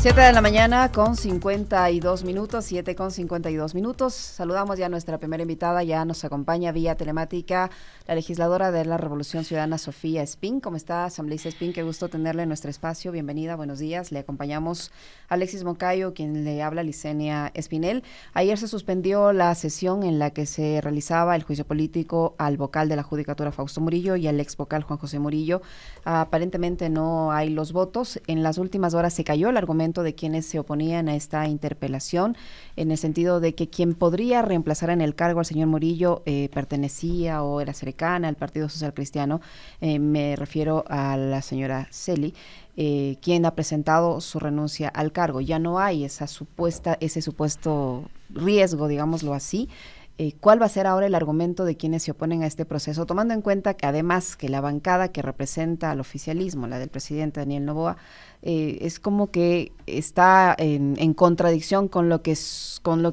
7 de la mañana con 52 minutos, 7 con 52 minutos. Saludamos ya a nuestra primera invitada, ya nos acompaña vía telemática la legisladora de la Revolución Ciudadana, Sofía Espín. ¿Cómo está, asambleísta Espín? Qué gusto tenerla en nuestro espacio. Bienvenida, buenos días. Le acompañamos a Alexis Moncayo, quien le habla, Licenia Espinel. Ayer se suspendió la sesión en la que se realizaba el juicio político al vocal de la Judicatura, Fausto Murillo, y al ex vocal, Juan José Murillo. Aparentemente no hay los votos. En las últimas horas se cayó el argumento de quienes se oponían a esta interpelación, en el sentido de que quien podría reemplazar en el cargo al señor Murillo pertenecía o era cercana al Partido Social Cristiano. Me refiero a la señora Celi, quien ha presentado su renuncia al cargo. Ya no hay ese supuesto riesgo, digámoslo así. ¿Cuál va a ser ahora el argumento de quienes se oponen a este proceso, tomando en cuenta que además que la bancada que representa al oficialismo, la del presidente Daniel Noboa, es como que está en contradicción con lo que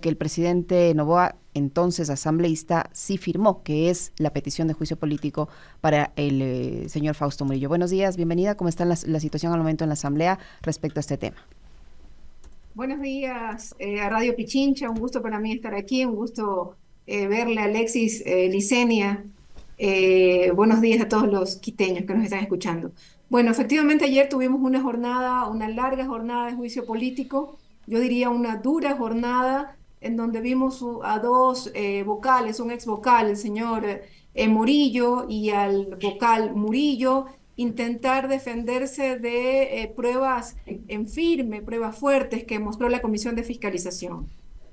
el presidente Noboa, entonces asambleísta, sí firmó, que es la petición de juicio político para el señor Fausto Murillo? Buenos días, bienvenida. ¿Cómo está la situación al momento en la asamblea respecto a este tema? Buenos días a Radio Pichincha, un gusto para mí estar aquí, un gusto verle a Alexis, Licenia. Buenos días a todos los quiteños que nos están escuchando. Bueno, efectivamente ayer tuvimos una jornada, una larga jornada de juicio político, yo diría una dura jornada en donde vimos a dos vocales, un ex vocal, el señor Murillo, y al vocal Murillo, intentar defenderse de pruebas en firme, pruebas fuertes que mostró la Comisión de Fiscalización.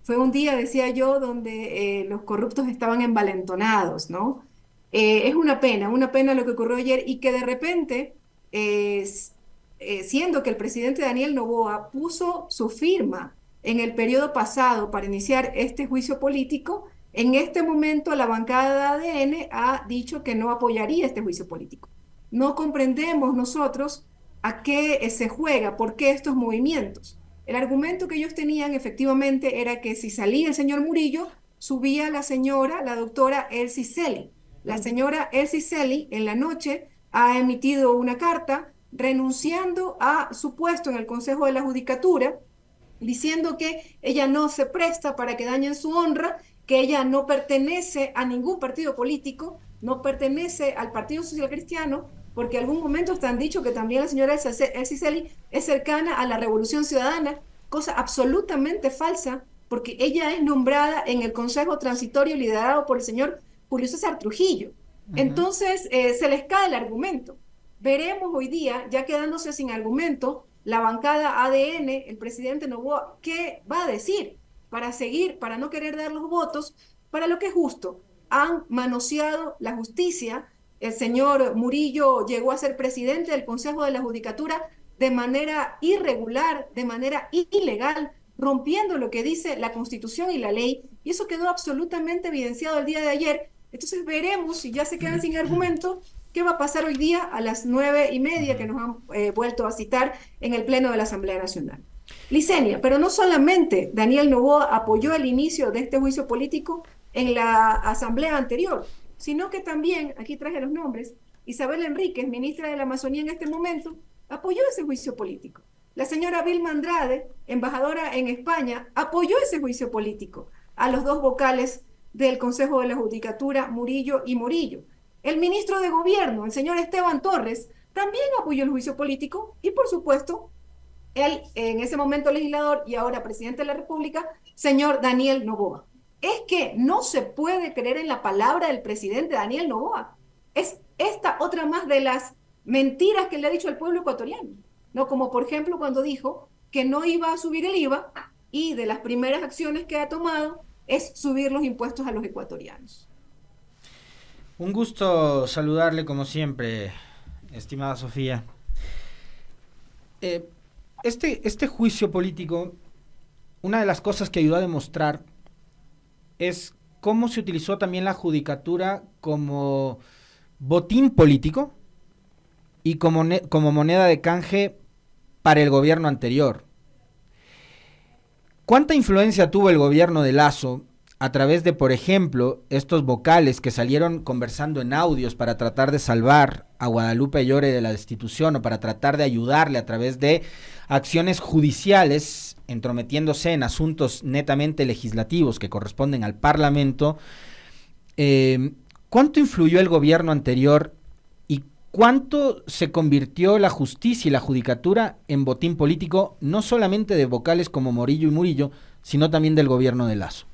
Fue un día, decía yo, donde los corruptos estaban envalentonados, ¿no? Es una pena lo que ocurrió ayer y que de repente, siendo que el presidente Daniel Noboa puso su firma en el periodo pasado para iniciar este juicio político, en este momento la bancada de ADN ha dicho que no apoyaría este juicio político. No comprendemos nosotros a qué se juega, por qué estos movimientos. El argumento que ellos tenían efectivamente era que si salía el señor Murillo, subía la señora, la doctora Elsie Celi. La señora Elsie Celi en la noche ha emitido una carta renunciando a su puesto en el Consejo de la Judicatura, diciendo que ella no se presta para que dañen su honra, que ella no pertenece a ningún partido político, no pertenece al Partido Social Cristiano, porque en algún momento hasta han dicho que también la señora Elsie Celi es cercana a la Revolución Ciudadana, cosa absolutamente falsa, porque ella es nombrada en el Consejo Transitorio liderado por el señor Julio César Trujillo. Uh-huh. Entonces, se les cae el argumento. Veremos hoy día, ya quedándose sin argumento, la bancada ADN, el presidente Noboa, ¿qué va a decir para seguir, para no querer dar los votos para lo que es justo? Han manoseado la justicia. El señor Murillo llegó a ser presidente del Consejo de la Judicatura de manera irregular, de manera ilegal, rompiendo lo que dice la Constitución y la ley, y eso quedó absolutamente evidenciado el día de ayer. Entonces veremos si ya se quedan sin argumento. ¿Qué va a pasar hoy día a las 9:30 que nos han vuelto a citar en el Pleno de la Asamblea Nacional? Licenia, pero no solamente Daniel Noboa apoyó el inicio de este juicio político en la asamblea anterior, sino que también, aquí traje los nombres, Isabel Enríquez, ministra de la Amazonía en este momento, apoyó ese juicio político. La señora Vilma Andrade, embajadora en España, apoyó ese juicio político a los dos vocales del Consejo de la Judicatura, Murillo y Morillo. El ministro de Gobierno, el señor Esteban Torres, también apoyó el juicio político y, por supuesto, él, en ese momento legislador y ahora presidente de la República, señor Daniel Noboa. Es que no se puede creer en la palabra del presidente Daniel Noboa. Es esta otra más de las mentiras que le ha dicho al pueblo ecuatoriano, ¿no? Como por ejemplo cuando dijo que no iba a subir el IVA y de las primeras acciones que ha tomado es subir los impuestos a los ecuatorianos. Un gusto saludarle como siempre, estimada Sofía. Eh, este juicio político, una de las cosas que ayudó a demostrar es cómo se utilizó también la judicatura como botín político y como moneda de canje para el gobierno anterior. ¿Cuánta influencia tuvo el gobierno de Lasso a través de, por ejemplo, estos vocales que salieron conversando en audios para tratar de salvar a Guadalupe Llori de la destitución o para tratar de ayudarle a través de acciones judiciales, entrometiéndose en asuntos netamente legislativos que corresponden al Parlamento, ¿cuánto influyó el gobierno anterior y cuánto se convirtió la justicia y la judicatura en botín político, no solamente de vocales como Morillo y Murillo, sino también del gobierno de Lasso?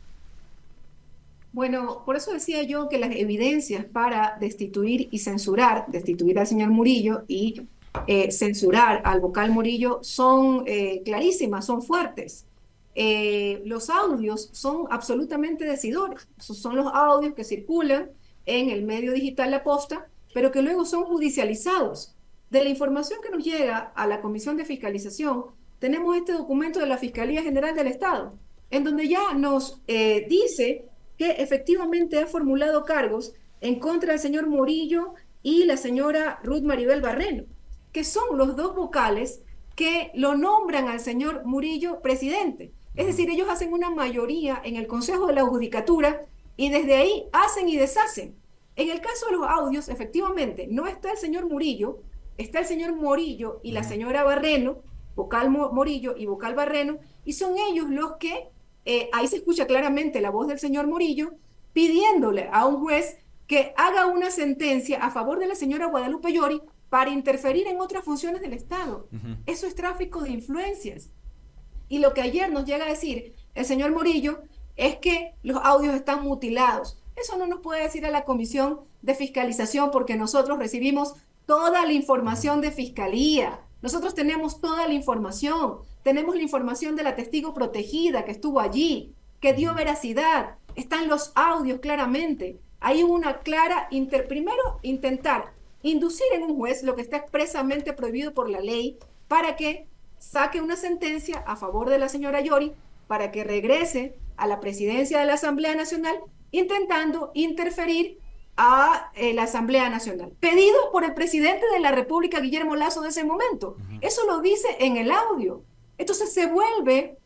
Bueno, por eso decía yo que las evidencias para destituir al señor Murillo y censurar al vocal Murillo son clarísimas, son fuertes. Los audios son absolutamente decidores. Esos son los audios que circulan en el medio digital La Posta, pero que luego son judicializados. De la información que nos llega a la Comisión de Fiscalización, tenemos este documento de la Fiscalía General del Estado, en donde ya nos dice que efectivamente ha formulado cargos en contra del señor Murillo y la señora Ruth Maribel Barreno, que son los dos vocales que lo nombran al señor Murillo presidente. Es decir, ellos hacen una mayoría en el Consejo de la Judicatura y desde ahí hacen y deshacen. En el caso de los audios, efectivamente, no está el señor Murillo, está el señor Morillo y la señora Barreno, vocal Morillo y vocal Barreno, y son ellos los que ahí se escucha claramente la voz del señor Murillo pidiéndole a un juez que haga una sentencia a favor de la señora Guadalupe Llori para interferir en otras funciones del Estado. Eso es tráfico de influencias. Y lo que ayer nos llega a decir el señor Murillo es que los audios están mutilados. Eso no nos puede decir a la Comisión de Fiscalización porque nosotros recibimos toda la información de Fiscalía. Nosotros tenemos toda la información. Tenemos la información de la testigo protegida que estuvo allí, que dio veracidad. Están los audios claramente. Hay una clara, primero, intentar inducir en un juez lo que está expresamente prohibido por la ley para que saque una sentencia a favor de la señora Llori para que regrese a la presidencia de la Asamblea Nacional intentando interferir a la Asamblea Nacional, pedido por el presidente de la República, Guillermo Lasso, de ese momento. Eso lo dice en el audio. Entonces se vuelve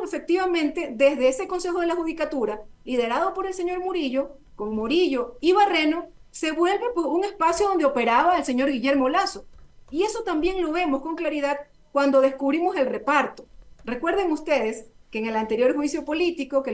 efectivamente desde ese Consejo de la Judicatura, liderado por el señor Murillo, con Morillo y Barreno, se vuelve pues, un espacio donde operaba el señor Guillermo Lasso. Y eso también lo vemos con claridad cuando descubrimos el reparto. Recuerden ustedes que en el anterior juicio político, que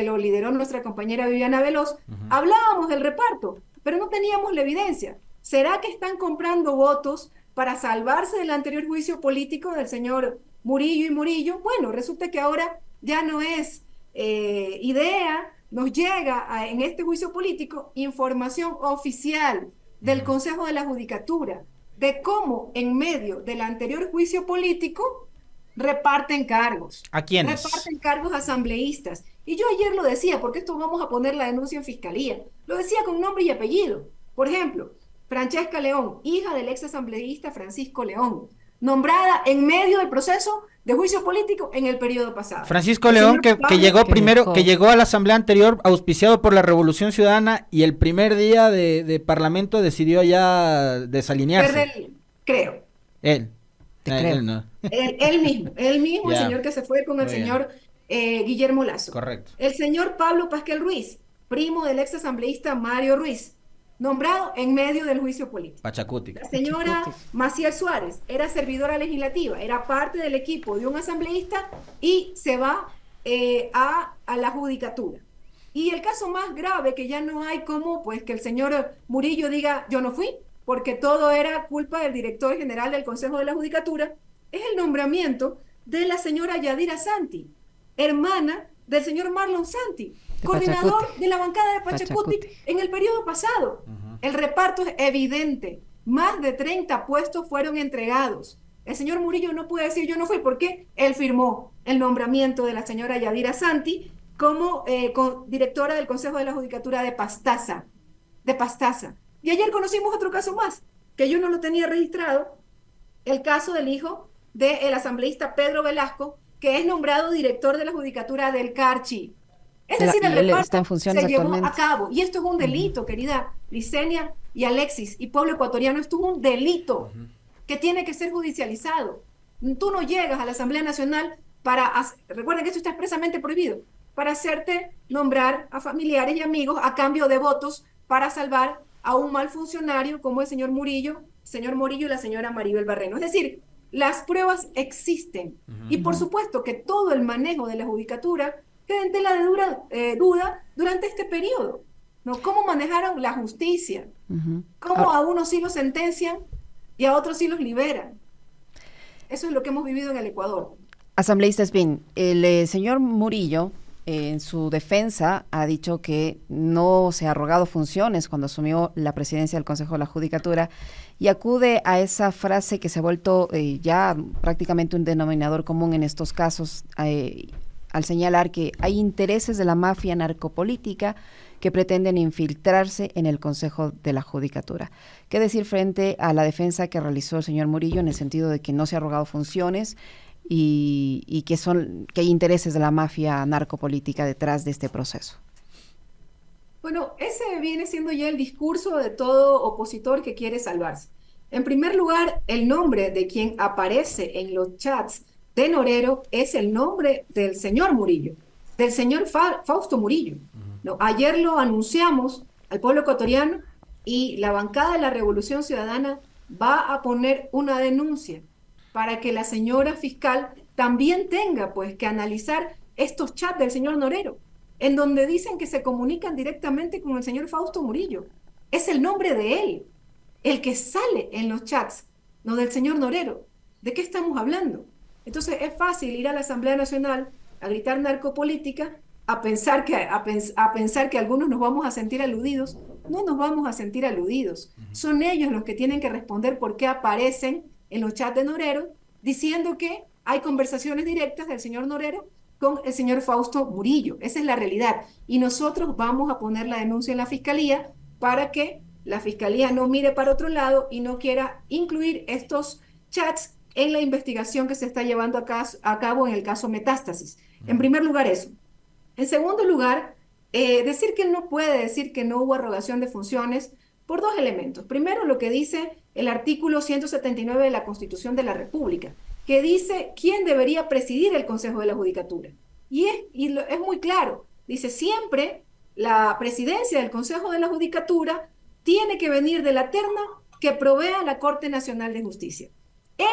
lo lideró nuestra compañera Viviana Veloz, hablábamos del reparto, pero no teníamos la evidencia. ¿Será que están comprando votos para salvarse del anterior juicio político del señor Murillo y Murillo? Bueno, resulta que ahora ya no es idea, nos llega en este juicio político información oficial del Consejo de la Judicatura de cómo en medio del anterior juicio político reparten cargos. ¿A quiénes? Reparten cargos asambleístas. Y yo ayer lo decía, porque esto vamos a poner la denuncia en fiscalía. Lo decía con nombre y apellido. Por ejemplo, Francesca León, hija del ex asambleísta Francisco León, nombrada en medio del proceso de juicio político en el periodo pasado. Francisco León, que llegó primero, que llegó a la asamblea anterior auspiciado por la Revolución Ciudadana y el primer día de parlamento decidió ya desalinearse. Creo. Él no. Él mismo, Ya. El señor que se fue con el Muy señor Guillermo Lasso. Correcto. El señor Pablo Pasquel Ruiz, primo del ex asambleísta Mario Ruiz, nombrado en medio del juicio político. Pachacuti. La señora Maciel Suárez era servidora legislativa, era parte del equipo de un asambleísta y se va a la judicatura. Y el caso más grave, que ya no hay como pues que el señor Murillo diga yo no fui, porque todo era culpa del director general del Consejo de la Judicatura, es el nombramiento de la señora Yadira Santi, hermana del señor Marlon Santi, coordinador de la bancada de Pachacuti en el periodo pasado. El reparto es evidente. Más de 30 puestos fueron entregados. El señor Murillo no puede decir yo no fui porque él firmó el nombramiento de la señora Yadira Santi como directora del Consejo de la Judicatura de Pastaza. Y ayer conocimos otro caso más, que yo no lo tenía registrado, el caso del hijo del asambleísta Pedro Velasco, que es nombrado director de la Judicatura del Carchi. Es decir, el reparto se llevó a cabo. Y esto es un delito, querida Licenia y Alexis y pueblo ecuatoriano. Esto es un delito que tiene que ser judicializado. Tú no llegas a la Asamblea Nacional recuerden que esto está expresamente prohibido, para hacerte nombrar a familiares y amigos a cambio de votos para salvar a un mal funcionario como el señor Murillo y la señora Maribel Barreno. Es decir, las pruebas existen. Y por supuesto que todo el manejo de la judicatura queda en tela de duda durante este periodo, ¿no? ¿Cómo manejaron la justicia? ¿Cómo a unos sí los sentencian y a otros sí los liberan? Eso es lo que hemos vivido en el Ecuador. Asambleísta Espín, el señor Murillo en su defensa ha dicho que no se ha arrogado funciones cuando asumió la presidencia del Consejo de la Judicatura y acude a esa frase que se ha vuelto ya prácticamente un denominador común en estos casos, al señalar que hay intereses de la mafia narcopolítica que pretenden infiltrarse en el Consejo de la Judicatura. ¿Qué decir frente a la defensa que realizó el señor Murillo en el sentido de que no se ha arrogado funciones y que hay intereses de la mafia narcopolítica detrás de este proceso? Bueno, ese viene siendo ya el discurso de todo opositor que quiere salvarse. En primer lugar, el nombre de quien aparece en los chats de Norero es el nombre del señor Murillo, del señor Fausto Murillo. ¿No? Ayer lo anunciamos al pueblo ecuatoriano y la bancada de la Revolución Ciudadana va a poner una denuncia para que la señora fiscal también tenga pues que analizar estos chats del señor Norero, en donde dicen que se comunican directamente con el señor Fausto Murillo. Es el nombre de él, el que sale en los chats, no del señor Norero. ¿De qué estamos hablando? Entonces es fácil ir a la Asamblea Nacional a gritar narcopolítica, a pensar que algunos nos vamos a sentir aludidos. No nos vamos a sentir aludidos. Son ellos los que tienen que responder por qué aparecen en los chats de Norero diciendo que hay conversaciones directas del señor Norero con el señor Fausto Murillo. Esa es la realidad. Y nosotros vamos a poner la denuncia en la Fiscalía para que la Fiscalía no mire para otro lado y no quiera incluir estos chats en la investigación que se está llevando a cabo en el caso Metástasis. En primer lugar, eso. En segundo lugar, decir que él no puede decir que no hubo arrogación de funciones por dos elementos. Primero, lo que dice el artículo 179 de la Constitución de la República, que dice quién debería presidir el Consejo de la Judicatura. Y es muy claro. Dice, siempre la presidencia del Consejo de la Judicatura tiene que venir de la terna que provea la Corte Nacional de Justicia.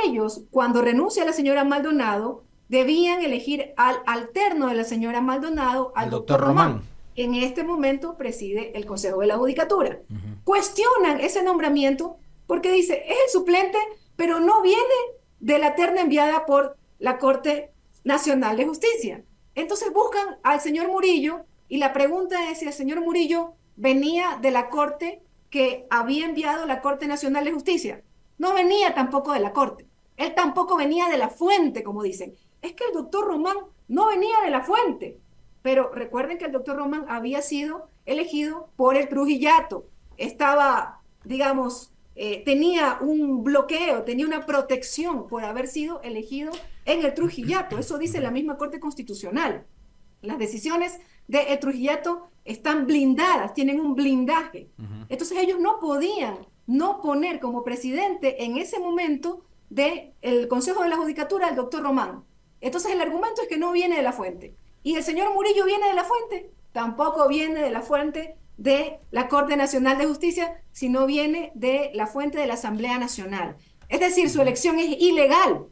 Ellos, cuando renuncia la señora Maldonado, debían elegir al alterno de la señora Maldonado, al doctor Román. En este momento preside el Consejo de la Judicatura. Cuestionan ese nombramiento porque dice, es el suplente, pero no viene de la terna enviada por la Corte Nacional de Justicia. Entonces buscan al señor Murillo y la pregunta es si el señor Murillo venía de la Corte que había enviado la Corte Nacional de Justicia. No venía tampoco de la Corte. Él tampoco venía de la fuente, como dicen. Es que el doctor Román no venía de la fuente. Pero recuerden que el doctor Román había sido elegido por el Trujillato. Estaba, digamos, tenía un bloqueo, tenía una protección por haber sido elegido en el Trujillato. Eso dice la misma Corte Constitucional. Las decisiones del Trujillato están blindadas, tienen un blindaje. Entonces ellos no podían no poner como presidente en ese momento del Consejo de la Judicatura al doctor Román. Entonces el argumento es que no viene de la fuente. ¿Y el señor Murillo viene de la fuente? Tampoco viene de la fuente de la Corte Nacional de Justicia, sino viene de la fuente de la Asamblea Nacional. Es decir, su elección es ilegal.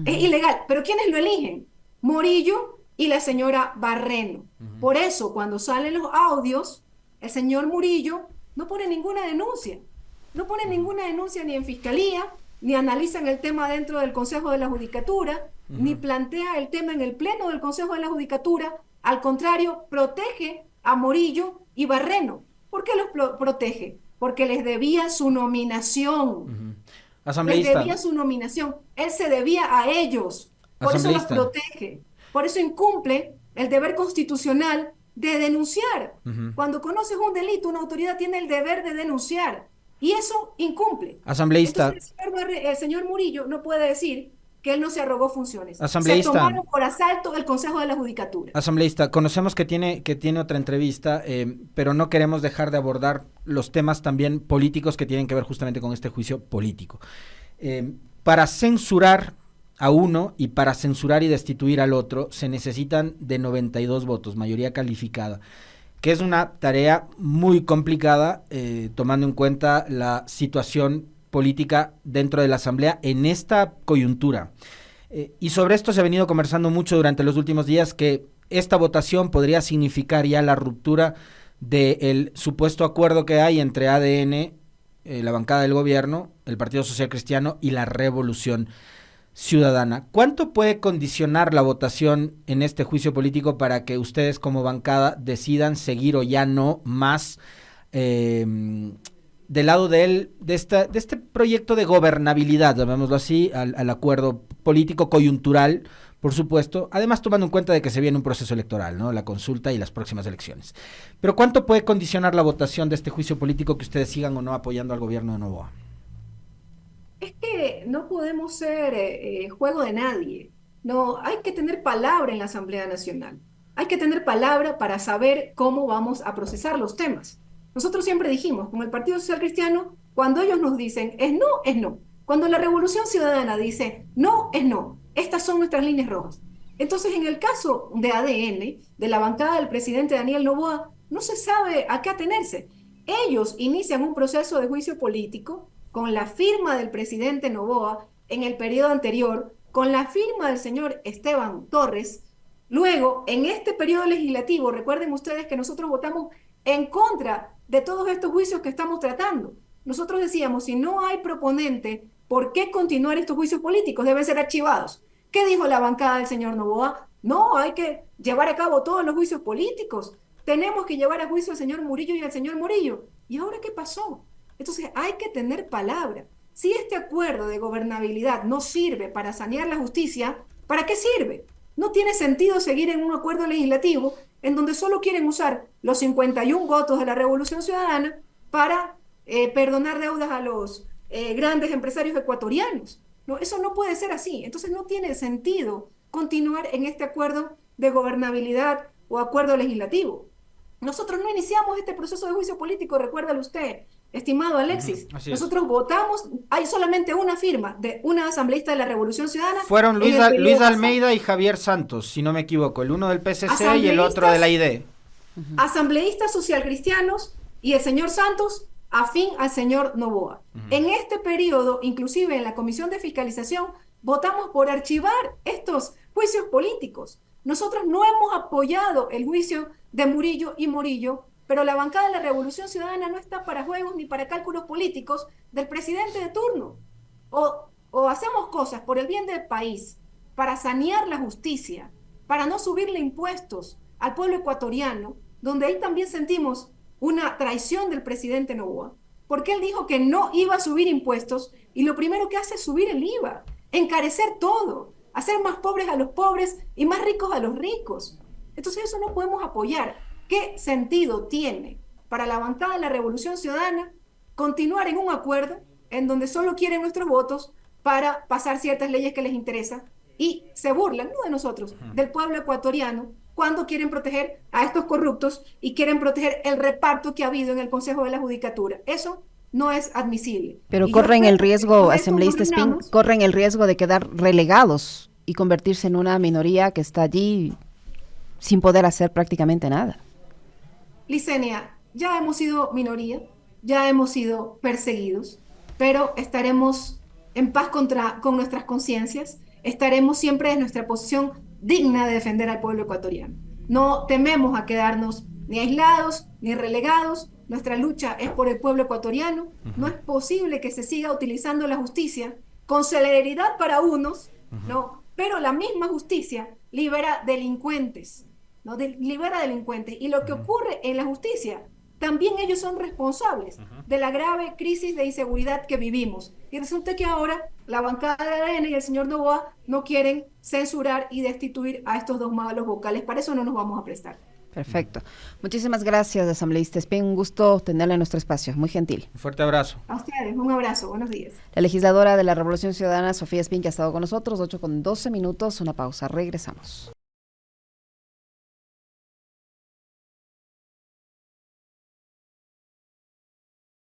Es ilegal. ¿Pero quiénes lo eligen? Murillo y la señora Barreno. Por eso, cuando salen los audios, el señor Murillo no pone ninguna denuncia. No pone ninguna denuncia ni en Fiscalía, ni analizan el tema dentro del Consejo de la Judicatura, ni plantea el tema en el Pleno del Consejo de la Judicatura. Al contrario, protege a Murillo y Barreno. ¿Por qué los protege? Porque les debía su nominación. Les debía su nominación. Él se debía a ellos. Por eso los protege. Por eso incumple el deber constitucional de denunciar. Cuando conoces un delito, una autoridad tiene el deber de denunciar. Y eso incumple. Asambleísta. Entonces, el señor Murillo no puede decir que él no se arrogó funciones. Asambleísta. Se tomaron por asalto el Consejo de la Judicatura. Asambleísta, conocemos que tiene otra entrevista, pero no queremos dejar de abordar los temas también políticos que tienen que ver justamente con este juicio político. Para censurar a uno y para censurar y destituir al otro se necesitan de 92 votos, mayoría calificada, que es una tarea muy complicada tomando en cuenta la situación política dentro de la Asamblea en esta coyuntura. Y sobre esto se ha venido conversando mucho durante los últimos días, que esta votación podría significar ya la ruptura del supuesto acuerdo que hay entre ADN, la bancada del gobierno, el Partido Social Cristiano y la Revolución Ciudadana. ¿Cuánto puede condicionar la votación en este juicio político para que ustedes como bancada decidan seguir o ya no más del lado de este proyecto de gobernabilidad, llamémoslo así, al acuerdo político coyuntural, por supuesto, además tomando en cuenta de que se viene un proceso electoral, ¿no? La consulta y las próximas elecciones. Pero ¿cuánto puede condicionar la votación de este juicio político que ustedes sigan o no apoyando al gobierno de Noboa? Es que no podemos ser juego de nadie. No, hay que tener palabra en la Asamblea Nacional. Hay que tener palabra para saber cómo vamos a procesar los temas. Nosotros siempre dijimos, como el Partido Social Cristiano, cuando ellos nos dicen es no, es no. Cuando la Revolución Ciudadana dice no, es no. Estas son nuestras líneas rojas. Entonces, en el caso de ADN, de la bancada del presidente Daniel Noboa, no se sabe a qué atenerse. Ellos inician un proceso de juicio político con la firma del presidente Noboa en el periodo anterior, con la firma del señor Esteban Torres. Luego, en este periodo legislativo, recuerden ustedes que nosotros votamos en contra de todos estos juicios que estamos tratando. Nosotros decíamos, si no hay proponente, ¿por qué continuar estos juicios políticos? Deben ser archivados. ¿Qué dijo la bancada del señor Noboa? No, hay que llevar a cabo todos los juicios políticos. Tenemos que llevar a juicio al señor Murillo y al señor Murillo. ¿Y ahora qué pasó? Entonces hay que tener palabra. Si este acuerdo de gobernabilidad no sirve para sanear la justicia, ¿para qué sirve? No tiene sentido seguir en un acuerdo legislativo en donde solo quieren usar los 51 votos de la Revolución Ciudadana para perdonar deudas a los grandes empresarios ecuatorianos. No, eso no puede ser así. Entonces no tiene sentido continuar en este acuerdo de gobernabilidad o acuerdo legislativo. Nosotros no iniciamos este proceso de juicio político, recuérdalo usted, estimado Alexis. Nosotros votamos, hay solamente una firma de una asambleísta de la Revolución Ciudadana. Fueron Luis Almeida y Javier Santos, si no me equivoco, el uno del PSC y el otro de la ID. Asambleístas socialcristianos y el señor Santos afín al señor Noboa. En este periodo, inclusive en la Comisión de Fiscalización, votamos por archivar estos juicios políticos. Nosotros no hemos apoyado el juicio de Murillo y Morillo, pero la bancada de la Revolución Ciudadana no está para juegos ni para cálculos políticos del presidente de turno. O hacemos cosas por el bien del país, para sanear la justicia, para no subirle impuestos al pueblo ecuatoriano, donde ahí también sentimos una traición del presidente Noboa, porque él dijo que no iba a subir impuestos y lo primero que hace es subir el IVA, encarecer todo, hacer más pobres a los pobres y más ricos a los ricos. Entonces eso no podemos apoyar. ¿Qué sentido tiene para la bancada de la Revolución Ciudadana continuar en un acuerdo en donde solo quieren nuestros votos para pasar ciertas leyes que les interesan y se burlan, no de nosotros, del pueblo ecuatoriano, cuando quieren proteger a estos corruptos y quieren proteger el reparto que ha habido en el Consejo de la Judicatura? Eso no es admisible. Pero corren el riesgo, asambleísta Espín, corren el riesgo de quedar relegados y convertirse en una minoría que está allí sin poder hacer prácticamente nada. Licenia, ya hemos sido minoría, ya hemos sido perseguidos, pero estaremos en paz con nuestras conciencias, estaremos siempre en nuestra posición digna de defender al pueblo ecuatoriano. No tememos a quedarnos ni aislados ni relegados. Nuestra lucha es por el pueblo ecuatoriano. No es posible que se siga utilizando la justicia con celeridad para unos, ¿no? Pero la misma justicia libera delincuentes, ¿no? Libera delincuentes. Y lo que ocurre en la justicia, también ellos son responsables de la grave crisis de inseguridad que vivimos. Y resulta que ahora la bancada de ADN y el señor Noboa no quieren censurar y destituir a estos dos malos vocales. Para eso no nos vamos a prestar. Perfecto. Muchísimas gracias, asambleísta Espín. Un gusto tenerla en nuestro espacio. Muy gentil. Un fuerte abrazo. A ustedes, un abrazo. Buenos días. La legisladora de la Revolución Ciudadana, Sofía Espín, que ha estado con nosotros, 8:12. Una pausa. Regresamos.